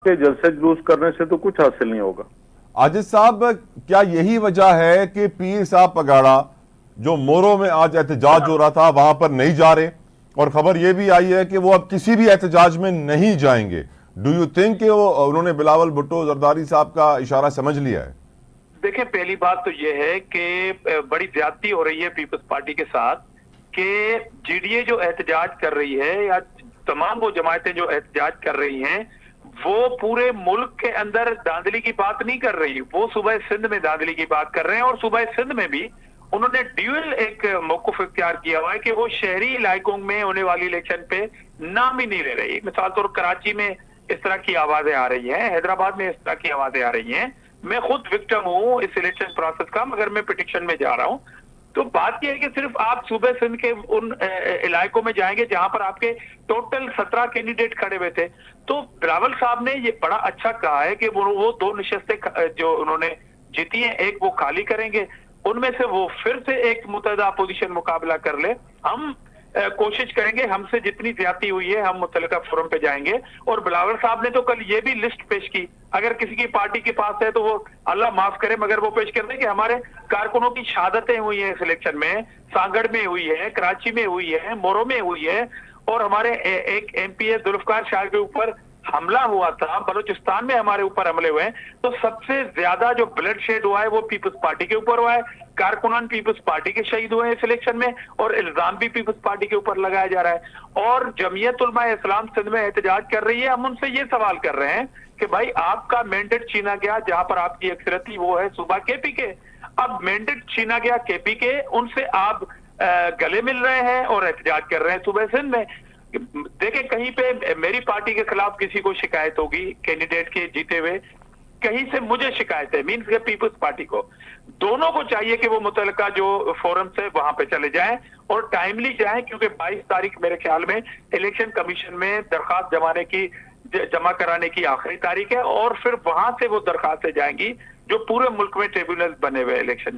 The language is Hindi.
के जलसे जुलूस करने से तो कुछ हासिल नहीं होगा। आजिज साहब, क्या यही वजह है कि पीर साहब पगाड़ा जो मोरो में आज एहतजाज हो रहा था वहां पर नहीं जा रहे, और खबर यह भी आई है कि वो अब किसी भी एहतजाज में नहीं जाएंगे? डू यू थिंक कि वो उन्होंने बिलावल भुट्टो जरदारी साहब का इशारा समझ लिया है? देखिए, पहली बात तो यह है कि बड़ी ज्यादती हो रही है पीपल्स पार्टी के साथ कि जीडीए जो एहतजाज कर रही है या तमाम वो जमायतें जो एहतजाज कर रही हैं, वो पूरे मुल्क के अंदर धांधली की बात नहीं कर रही। वो सूबा सिंध में धांधली की बात कर रहे हैं, और सूबा सिंध में भी उन्होंने ड्यूअल एक मौक़िफ़ इख्तियार किया हुआ है कि वो शहरी इलाकों में होने वाली इलेक्शन पे नाम ही नहीं ले रही। मिसाल तौर कराची में इस तरह की आवाजें आ रही हैं, हैदराबाद में इस तरह की आवाजें आ रही हैं। मैं खुद विक्टिम हूँ इस इलेक्शन प्रोसेस का, मगर मैं पिटिशन में जा रहा हूँ। तो बात यह है कि सिर्फ आप सूबे सिंध के उन इलाकों में जाएंगे जहां पर आपके टोटल 17 कैंडिडेट खड़े हुए थे। तो बिलावल साहब ने ये बड़ा अच्छा कहा है कि वो 2 नशस्तें जो उन्होंने जीती हैं, एक वो खाली करेंगे, उनमें से वो फिर से एक मुतहदा अपोजिशन मुकाबला कर ले। हम कोशिश करेंगे, हमसे जितनी ज्यादती हुई है हम मुतल्लिका फोरम पे जाएंगे। और बिलावल साहब ने तो कल ये भी लिस्ट पेश की, अगर किसी की पार्टी के पास है तो वो अल्लाह माफ करे, मगर वो पेश कर दें कि हमारे कारकुनों की शहादतें हुई हैं इस इलेक्शन में, सांगड़ में हुई है, कराची में हुई है, मोरो में हुई है, और हमारे एक एमपी जुल्फकार शाह के ऊपर हमला हुआ था, बलूचिस्तान में हमारे ऊपर हमले हुए हैं। तो सबसे ज्यादा जो ब्लड शेड हुआ है वो पीपल्स पार्टी के ऊपर हुआ है। कारकुनान पीपल्स पार्टी के शहीद हुए हैं इस इलेक्शन में, और इल्जाम भी पीपल्स पार्टी के ऊपर लगाया जा रहा है। और जमीयत उलमा इस्लाम सिंध में एहतजाज कर रही है। हम उनसे ये सवाल कर रहे हैं कि भाई आपका मैंडेट छीना गया, जहां पर आपकी अक्सरियत थी वो है सूबा केपी के। अब मैंडेट छीना गया केपी के, उनसे आप गले मिल रहे हैं और एहतजाज कर रहे हैं सूबे सिंध में। देखें, कहीं पे मेरी पार्टी के खिलाफ किसी को शिकायत होगी कैंडिडेट के जीते हुए, कहीं से मुझे शिकायत है, मीन्स के पीपल्स पार्टी को, दोनों को चाहिए कि वो मुतल्लिका जो फोरम से वहां पे चले जाएं और टाइमली जाएं, क्योंकि 22 तारीख मेरे ख्याल में इलेक्शन कमीशन में दरखास्त जमा कराने की आखिरी तारीख है, और फिर वहां से वो दरखास्तें जाएंगी जो पूरे मुल्क में ट्रिब्यूनल बने हुए इलेक्शन